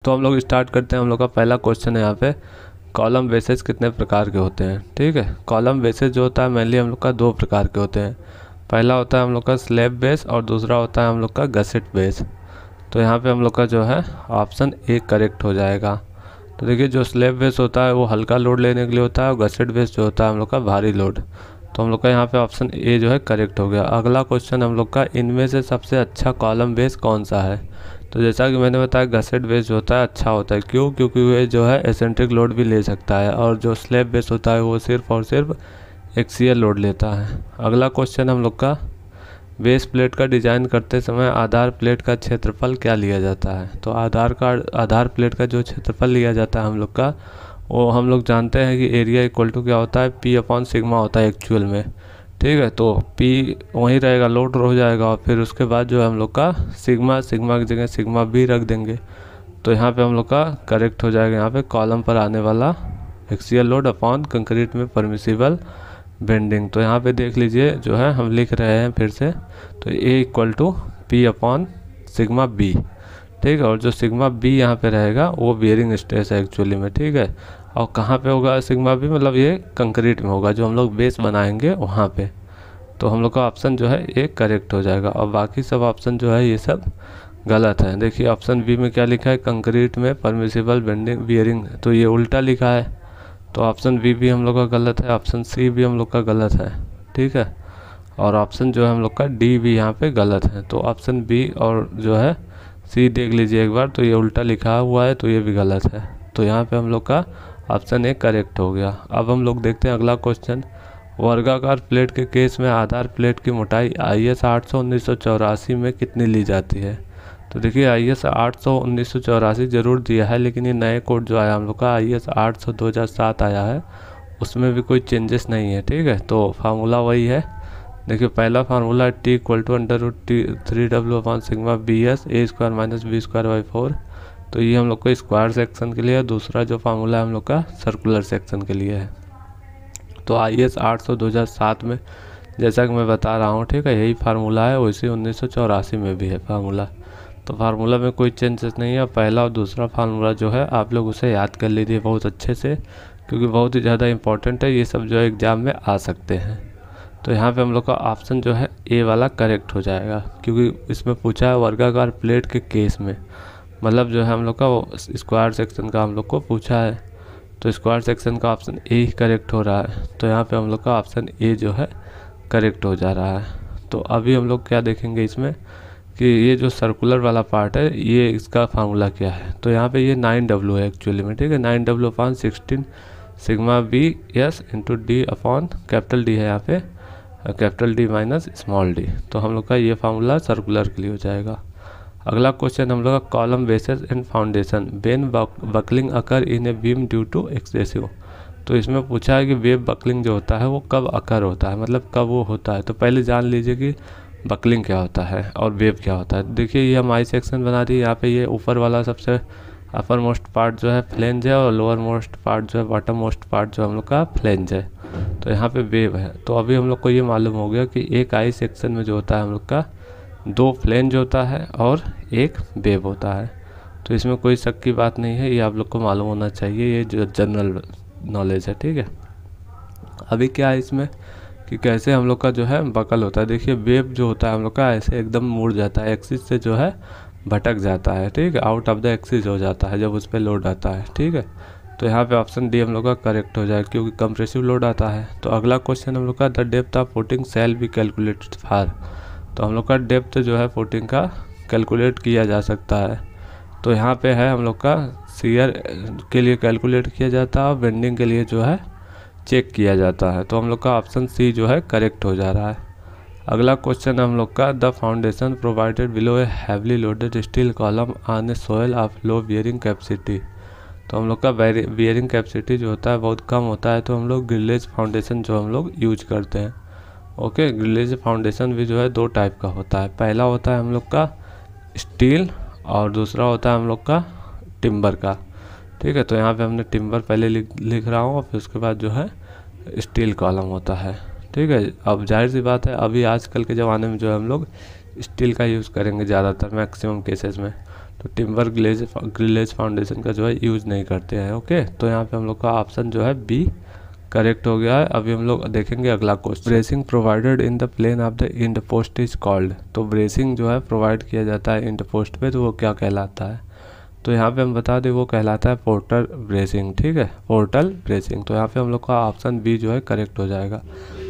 तो हम लोग स्टार्ट करते हैं। हम लोग का पहला क्वेश्चन है यहाँ पे, कॉलम बेसेस कितने प्रकार के होते हैं। ठीक है, कॉलम बेसेस जो होता है मेनली हम लोग का दो प्रकार के होते हैं। पहला होता है हम लोग का स्लैब बेस और दूसरा होता है हम लोग का गसेट बेस। तो यहाँ पे हम लोग का जो है ऑप्शन ए करेक्ट हो जाएगा। तो देखिए जो स्लैब बेस होता है वो हल्का लोड लेने के लिए होता है और गसेट बेस जो होता है हम लोग का भारी लोड। तो हम लोग का यहाँ पे ऑप्शन ए जो है करेक्ट हो गया। अगला क्वेश्चन हम लोग का, इनमें से सबसे अच्छा कॉलम बेस कौन सा है। तो जैसा कि मैंने बताया गसेट बेस जो होता है अच्छा होता है। क्यों? क्योंकि वो जो है एसेंट्रिक लोड भी ले सकता है और जो स्लैब बेस होता है वो सिर्फ और सिर्फ एक्सियल लोड लेता है। अगला क्वेश्चन हम लोग का, बेस प्लेट का डिज़ाइन करते समय आधार प्लेट का क्षेत्रफल क्या लिया जाता है। तो आधार प्लेट का जो क्षेत्रफल लिया जाता है हम लोग का, वो हम लोग जानते हैं कि एरिया इक्वल टू क्या होता है, पी अपॉन सिग्मा होता है एक्चुअल में। ठीक है, तो पी वहीं रहेगा, लोड हो जाएगा और फिर उसके बाद जो है हम लोग का सिग्मा की जगह सिग्मा बी रख देंगे। तो यहाँ पे हम लोग का करेक्ट हो जाएगा। यहाँ पे कॉलम पर आने वाला एक्सियल लोड अपॉन कंक्रीट में परमिसिबल बेंडिंग। तो यहाँ पे देख लीजिए जो है हम लिख रहे हैं फिर से, तो A equal to P upon sigma B. ठीक है, और जो सिग्मा बी यहाँ पे रहेगा वो बियरिंग स्ट्रेस है एक्चुअली में। ठीक है, और कहाँ पे होगा सिग्मा बी, मतलब ये कंक्रीट में होगा जो हम लोग बेस बनाएंगे वहाँ पे। तो हम लोग का ऑप्शन जो है ये करेक्ट हो जाएगा और बाकी सब ऑप्शन जो है ये सब गलत है। देखिए ऑप्शन बी में क्या लिखा है, कंक्रीट में परमिसिबल बेंडिंग बियरिंग, तो ये उल्टा लिखा है। तो ऑप्शन बी भी हम लोग का गलत है, ऑप्शन सी भी हम लोग का गलत है। ठीक है, और ऑप्शन जो है हम लोग का डी भी यहाँ पे गलत है। तो ऑप्शन बी और जो है सी देख लीजिए एक बार, तो ये उल्टा लिखा हुआ है तो ये भी गलत है। तो यहाँ पे हम लोग का ऑप्शन ए करेक्ट हो गया। अब हम लोग देखते हैं अगला क्वेश्चन, वर्गाकार प्लेट के केस में आधार प्लेट की मोटाई IS 800 1984 में कितनी ली जाती है। तो देखिए IS 800 1984 जरूर दिया है, लेकिन ये नए कोड जो आया हम लोग का IS 800 2007 आया है, उसमें भी कोई चेंजेस नहीं है। ठीक है, तो फार्मूला वही है। देखिए पहला formula T equal to √3W upon sigma BS A square minus B square by 4। तो ये हम लोग को स्क्वायर सेक्शन के लिए है। दूसरा जो फार्मूला है हम लोग का सर्कुलर सेक्शन के लिए है। तो IS 800 2007 में जैसा कि मैं बता रहा हूँ, ठीक है, यही फार्मूला है, वैसे 1984 में भी है फार्मूला। तो फार्मूला में कोई चेंजेस नहीं है। पहला और दूसरा फार्मूला जो है आप लोग उसे याद कर लीजिए बहुत अच्छे से, क्योंकि बहुत ही ज़्यादा इंपॉर्टेंट है, ये सब जो है एग्ज़ाम में आ सकते हैं। तो यहाँ पे हम लोग का ऑप्शन जो है ए वाला करेक्ट हो जाएगा, क्योंकि इसमें पूछा है वर्गाकार प्लेट के केस में, मतलब जो है हम लोग का वो स्क्वायर सेक्शन का हम लोग को पूछा है। तो स्क्वायर सेक्शन का ऑप्शन ए ही करेक्ट हो रहा है। तो यहाँ पे हम लोग का ऑप्शन ए जो है करेक्ट हो जा रहा है। तो अभी हम लोग क्या देखेंगे इसमें कि ये जो सर्कुलर वाला पार्ट है ये इसका फार्मूला क्या है। तो यहाँ पे ये 9W है एक्चुअली में। ठीक है, 9W upon 16 sigma B S into D upon capital D है यहाँ पे, capital D minus small D. तो हम लोग का ये फार्मूला सर्कुलर के लिए हो जाएगा। अगला क्वेश्चन हम लोग का, column bases and foundation when buckling occur in a beam due to excessive. तो इसमें पूछा है कि वेव बकलिंग जो होता है वो कब अकर होता है, मतलब कब वो होता है। तो पहले जान लीजिए कि बकलिंग क्या होता है और वेव क्या होता है। देखिए ये हम आई सेक्शन बना दिए, यहाँ पे ये ऊपर वाला सबसे अपर मोस्ट पार्ट जो है फ्लेंज है और लोअर मोस्ट पार्ट जो है बॉटम मोस्ट पार्ट जो हम लोग का फ्लेंज है। तो यहाँ पे वेव है। तो अभी हम लोग को ये मालूम हो गया कि एक आई सेक्शन में जो होता है हम लोग का 2 फ्लेंज होता है और 1 वेव होता है। तो इसमें कोई शक की बात नहीं है, ये आप लोग को मालूम होना चाहिए, ये जो जनरल नॉलेज है। ठीक है, अभी क्या है इसमें कि कैसे हम लोग का जो है बकल होता है। देखिए वेव जो होता है हम लोग का ऐसे एकदम मुड़ जाता है, एक्सिस से जो है भटक जाता है। ठीक है, आउट ऑफ द एक्सिस हो जाता है जब उस पर लोड आता है। ठीक है, तो यहाँ पे ऑप्शन डी हम लोग का करेक्ट हो जाएगा, क्योंकि कंप्रेसिव लोड आता है। तो अगला क्वेश्चन हम लोग का, the depth of footing shall be calculated for. तो हम लोग का डेप्थ जो है फुटिंग का कैलकुलेट किया जा सकता है। तो यहाँ पे है हम लोग का शियर के लिए कैलकुलेट किया जाता है और बेंडिंग के लिए जो है चेक किया जाता है। तो हम लोग का ऑप्शन सी जो है करेक्ट हो जा रहा है। अगला क्वेश्चन हम लोग का, the foundation provided below A heavily loaded steel column on A soil of low bearing capacity. तो हम लोग का बियरिंग कैपेसिटी जो होता है बहुत कम होता है, तो हम लोग ग्रिलेज फाउंडेशन जो हम लोग यूज करते हैं। ओके, ग्रिलेज फाउंडेशन भी जो है 2 टाइप का होता है। पहला होता है हम लोग का स्टील और दूसरा होता है हम लोग का टिम्बर का। ठीक है, तो यहाँ पे हमने टिम्बर पहले लिख रहा हूँ और फिर उसके बाद जो है स्टील कॉलम होता है। ठीक है, अब जाहिर सी बात है अभी आजकल के ज़माने में जो है हम लोग स्टील का यूज़ करेंगे ज़्यादातर मैक्सिमम केसेस में। तो टिम्बर ग्रिलेज फाउंडेशन का जो है यूज़ नहीं करते हैं। ओके, तो यहाँ पे हम लोग का ऑप्शन जो है बी करेक्ट हो गया है। अभी हम लोग देखेंगे अगला question. Bracing provided in the plane of the end post is called. तो ब्रेसिंग जो है प्रोवाइड किया जाता है इंड पोस्ट पे, तो वो क्या कहलाता है? तो यहाँ पे हम बता दें वो कहलाता है पोर्टल ब्रेसिंग। ठीक है, पोर्टल ब्रेसिंग। तो यहाँ पे हम लोग का ऑप्शन बी जो है करेक्ट हो जाएगा।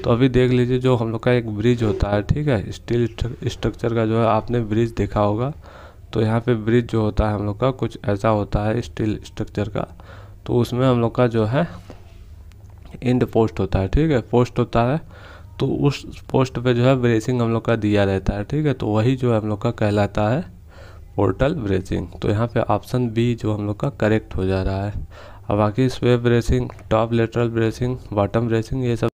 तो अभी देख लीजिए, जो हम लोग का एक ब्रिज होता है, ठीक है, स्टील स्ट्रक्चर का जो है आपने ब्रिज देखा होगा। तो यहाँ पे ब्रिज जो होता है हम लोग का कुछ ऐसा होता है स्टील स्ट्रक्चर का। तो उसमें हम लोग का जो है इंड पोस्ट होता है, ठीक है, पोस्ट होता है। तो उस पोस्ट पे जो है ब्रेसिंग हम लोग का दिया रहता है, ठीक है। तो वही जो है हम लोग का कहलाता है पोर्टल ब्रेसिंग। तो यहाँ पे ऑप्शन बी जो हम लोग का करेक्ट हो जा रहा है। अब बाकी sway bracing, top lateral bracing, bottom bracing, ये सब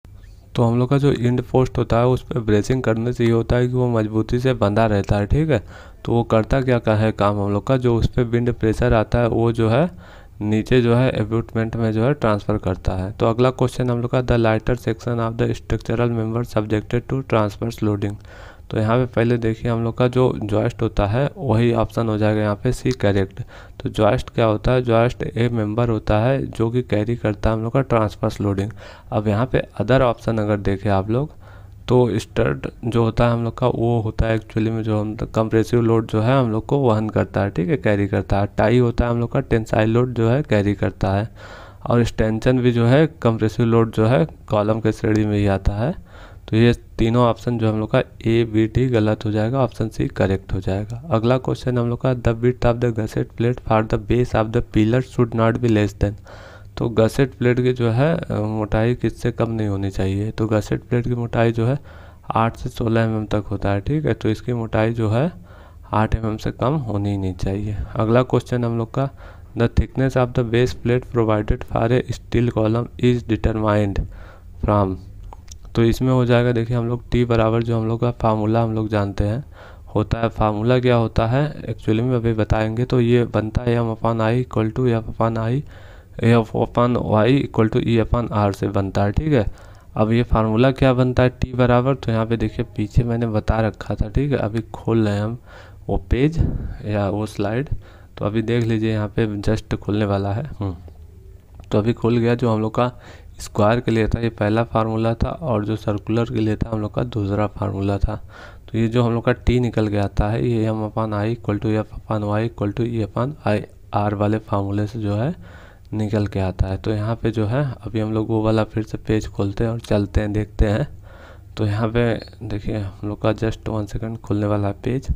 तो हम लोग का जो इंड पोस्ट होता है उस पर ब्रेसिंग करने से ये होता है कि वो मजबूती से बंधा रहता है, ठीक है। तो वो करता क्या है काम हम लोग का, जो उस पर विंड प्रेशर आता है वो जो है नीचे जो है एब्यूटमेंट में जो है ट्रांसफ़र करता है। तो अगला क्वेश्चन हम लोग का, the lighter section of the structural member subjected to transverse loading. तो यहाँ पे पहले देखिए हम लोग का जो जॉइस्ट होता है वही ऑप्शन हो जाएगा यहाँ पे सी करेक्ट। तो जॉइस्ट क्या होता है? जॉइस्ट ए मेंबर होता है जो कि कैरी करता है हम लोग का ट्रांसवर्स लोडिंग। अब यहाँ पे अदर ऑप्शन अगर देखें आप लोग, तो स्टड जो होता है हम लोग का वो होता है एक्चुअली में जो हम कंप्रेसिव लोड जो है हम लोग को वहन करता है, ठीक है, कैरी करता है। टाई होता है हम लोग का टेंसाइल लोड जो है कैरी करता है। और स्टेंशन भी जो है कंप्रेसिव लोड जो है कॉलम के श्रेणी में ही आता है। तो ये तीनों ऑप्शन जो हम लोग का ए बी डी गलत हो जाएगा, ऑप्शन सी करेक्ट हो जाएगा। अगला क्वेश्चन हम लोग का, the width of the gusset plate for the base of the pillar should not be less than. तो गसेट प्लेट की जो है मोटाई किससे कम नहीं होनी चाहिए? तो गसेट प्लेट की मोटाई जो है 8 से 16 mm तक होता है, ठीक है। तो इसकी मोटाई जो है 8 mm से कम होनी ही नहीं चाहिए। अगला क्वेश्चन हम लोग का, the thickness of the base plate provided for a steel column is determined from. तो इसमें हो जाएगा, देखिए हम लोग टी बराबर जो हम लोग का फार्मूला हम लोग जानते हैं होता है। फार्मूला क्या होता है एक्चुअली में अभी बताएंगे। तो ये बनता है M upon I equal to F upon I, F upon Y equal to E upon R से बनता है, ठीक है। अब ये फार्मूला क्या बनता है टी बराबर, तो यहाँ पे देखिए पीछे मैंने बता रखा था, ठीक है। अभी खोल रहे हैं हम वो पेज या वो स्लाइड। तो अभी देख लीजिए यहाँ पे जस्ट खुलने वाला है। तो अभी खुल गया। जो हम लोग का स्क्वायर के लिए था ये पहला फार्मूला था, और जो सर्कुलर के लिए था हम लोग का दूसरा फार्मूला था। तो ये जो हम लोग का टी निकल के आता है ये M upon I equal to F upon Y equal to E upon R आर वाले फार्मूले से जो है निकल के आता है। तो यहाँ पे जो है अभी हम लोग वो वाला फिर से पेज खोलते हैं और चलते हैं, देखते हैं। तो यहाँ पे देखिए हम लोग का जस्ट 1 सेकंड खुलने वाला है पेज।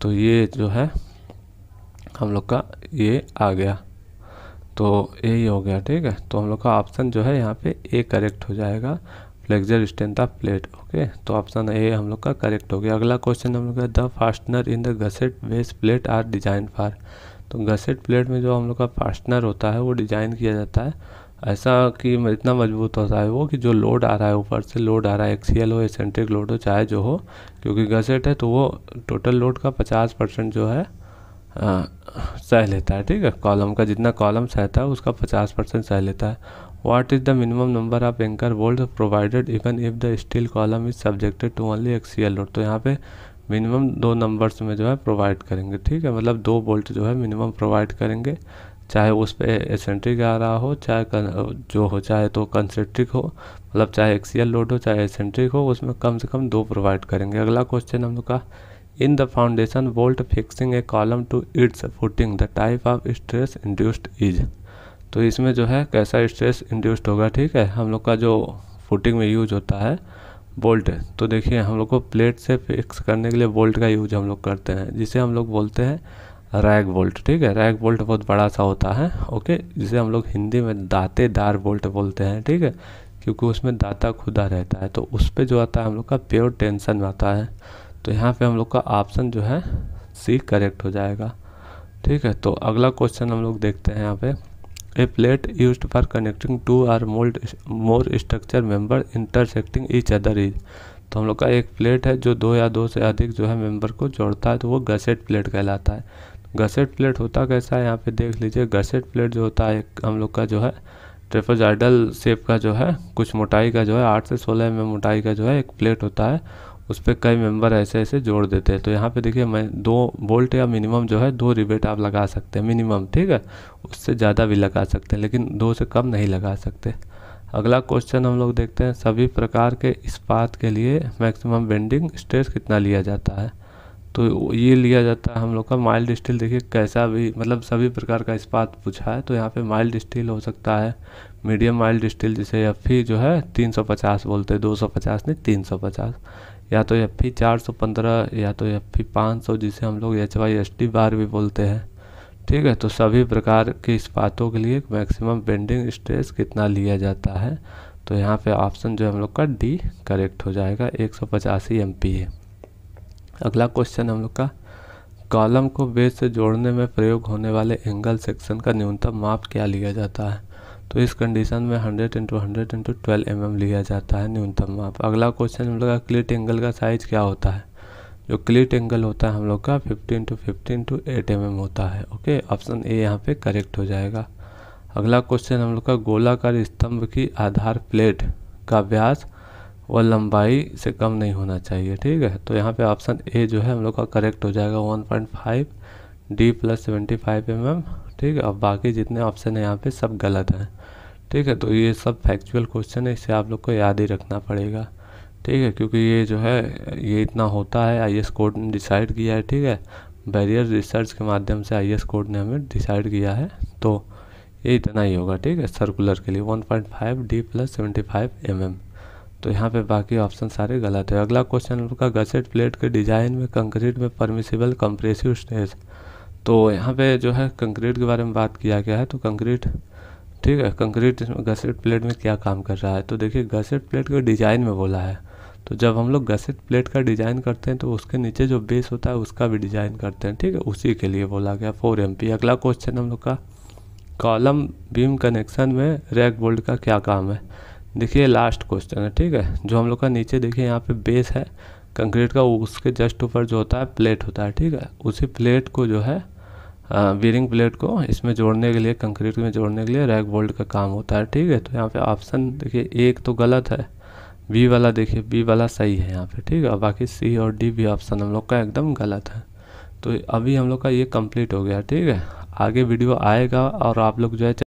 तो ये जो है हम लोग का ये आ गया, तो यही हो गया, ठीक है। तो हम लोग का ऑप्शन जो है यहाँ पे ए करेक्ट हो जाएगा, flexor strength of plate. Okay, तो ऑप्शन ए हम लोग का करेक्ट हो गया। अगला क्वेश्चन हम लोग का, the fastener in the gusset base plate are design for. तो गसेट प्लेट में जो हम लोग का फास्टनर होता है वो डिजाइन किया जाता है ऐसा कि इतना मजबूत होता है वो कि जो लोड आ रहा है ऊपर से लोड आ रहा है, एक्सियल हो एसेंट्रिक लोड हो चाहे जो हो, क्योंकि गसेट है तो वो टोटल लोड का 50% जो है सह लेता है, ठीक है। कॉलम का जितना कॉलम सहता है उसका 50% सह लेता है। What is the minimum number of anchor bolt provided even if the steel column is subjected to only axial load. तो यहाँ पे मिनिमम 2 नंबर्स में जो है प्रोवाइड करेंगे, ठीक है, मतलब 2 बोल्ट जो है मिनिमम प्रोवाइड करेंगे, चाहे उस पर एसेंट्रिक आ रहा हो चाहे जो हो, चाहे तो कंसेंट्रिक हो, मतलब चाहे एक्सियल लोड हो चाहे एसेंट्रिक हो, उसमें कम से कम 2 प्रोवाइड करेंगे। अगला क्वेश्चन हम लोग का, in the foundation bolt fixing A column to it's footing the type of stress induced is. तो इसमें जो है कैसा स्ट्रेस इंड्यूस्ड होगा, ठीक है, हम लोग का जो फुटिंग में यूज होता है बोल्ट। तो देखिए हम लोग को प्लेट से फिक्स करने के लिए बोल्ट का यूज हम लोग करते हैं, जिसे हम लोग बोलते हैं रैग बोल्ट, ठीक है। रैग बोल्ट बहुत बड़ा सा होता है, ओके, जिसे हम लोग हिंदी में दांतेदार बोल्ट बोलते हैं, ठीक है, क्योंकि उसमें दांता खुदा रहता है। तो उस पर जो आता है हम लोग का प्योर टेंशन आता है। तो यहाँ पे हम लोग का ऑप्शन जो है सी करेक्ट हो जाएगा, ठीक है। तो अगला क्वेश्चन हम लोग देखते हैं यहाँ पे, a plate used for connecting 2 और more structure member intersecting each other is. तो हम लोग का एक प्लेट है जो 2 या 2 से अधिक जो है मेंबर को जोड़ता है, तो वो गसेट प्लेट कहलाता है। गसेट प्लेट होता कैसा है यहाँ पे देख लीजिए। गसेट प्लेट जो होता है एक हम लोग का जो है ट्रेपेजॉइडल शेप का जो है कुछ मोटाई का जो है 8 से 16 mm मोटाई का जो है एक प्लेट होता है। उस पर कई मेंबर ऐसे ऐसे जोड़ देते हैं। तो यहाँ पे देखिए मैं 2 बोल्ट या मिनिमम जो है 2 रिवेट आप लगा सकते हैं मिनिमम, ठीक है। उससे ज़्यादा भी लगा सकते हैं लेकिन 2 से कम नहीं लगा सकते। अगला क्वेश्चन हम लोग देखते हैं, सभी प्रकार के इस्पात के लिए मैक्सिमम बेंडिंग स्ट्रेस कितना लिया जाता है। तो ये लिया जाता है हम लोग का माइल्ड स्टील। देखिए कैसा भी मतलब सभी प्रकार का इस्पात पूछा है तो यहाँ पे माइल्ड स्टील हो सकता है, मीडियम माइल्ड स्टील जिसे एफ जो है 350 बोलते हैं, 250 नहीं 350, या तो एफ 415 या तो एफ 500 जिसे हम लोग HYSD बार भी बोलते हैं, ठीक है। तो सभी प्रकार के इस्पातों के लिए मैक्सिमम बेंडिंग स्ट्रेस कितना लिया जाता है। तो यहाँ पे ऑप्शन जो है हम लोग का डी करेक्ट हो जाएगा, 185 MPa। अगला क्वेश्चन हम लोग का, कॉलम को बेस से जोड़ने में प्रयोग होने वाले एंगल सेक्शन का न्यूनतम माप क्या लिया जाता है। तो इस कंडीशन में 100 × 100 × 12 mm लिया जाता है न्यूनतम माप। अगला क्वेश्चन हम लोग का, क्लिट एंगल का साइज क्या होता है। जो क्लिट एंगल होता है हम लोग का 15 × 15 × 8 mm होता है। ओके, ऑप्शन ए यहाँ पे करेक्ट हो जाएगा। अगला क्वेश्चन हम लोग का, गोलाकार स्तंभ की आधार प्लेट का व्यास व लंबाई से कम नहीं होना चाहिए, ठीक है। तो यहाँ पे ऑप्शन ए जो है हम लोग का करेक्ट हो जाएगा, 1.5 D + 75 mm, ठीक है। अब बाकी जितने ऑप्शन है यहाँ पे सब गलत हैं, ठीक है। तो ये सब फैक्चुअल क्वेश्चन है, इसे आप लोग को याद ही रखना पड़ेगा, ठीक है, क्योंकि ये जो है ये इतना होता है, IS कोड ने डिसाइड किया है, ठीक है। बैरियर रिसर्च के माध्यम से IS कोड ने हमें डिसाइड किया है, तो ये इतना ही होगा, ठीक है। सर्कुलर के लिए 1.5 D + 75 mm। तो यहाँ पे बाकी ऑप्शन सारे गलत है। अगला क्वेश्चन उनका, गसेट प्लेट के डिजाइन में कंक्रीट में परमिसिबल कंप्रेसिव स्ट्रेस। तो यहाँ पे जो है कंक्रीट के बारे में बात किया गया है। तो कंक्रीट, ठीक है, कंक्रीट गसेट प्लेट में क्या काम कर रहा है। तो देखिए गसेट प्लेट के डिजाइन में बोला है, तो जब हम लोग गसेट प्लेट का डिजाइन करते हैं तो उसके नीचे जो बेस होता है उसका भी डिजाइन करते हैं, ठीक है, उसी के लिए बोला गया 4 MP। अगला क्वेश्चन हम लोग का, कॉलम बीम कनेक्शन में रैक बोल्ट का क्या काम है। देखिए लास्ट क्वेश्चन है, ठीक है। जो हम लोग का नीचे देखिए यहाँ पे बेस है कंक्रीट का, उसके जस्ट ऊपर जो होता है प्लेट होता है, ठीक है। उसी प्लेट को जो है बीरिंग प्लेट को इसमें जोड़ने के लिए, कंक्रीट में जोड़ने के लिए रैक बोल्ट का काम होता है, ठीक है। तो यहाँ पे ऑप्शन देखिए एक तो गलत है, बी वाला देखिए, बी वाला सही है यहाँ पे, ठीक है। बाकी सी और डी भी ऑप्शन हम लोग का एकदम गलत है। तो अभी हम लोग का ये कंप्लीट हो गया, ठीक है। आगे वीडियो आएगा और आप लोग जो है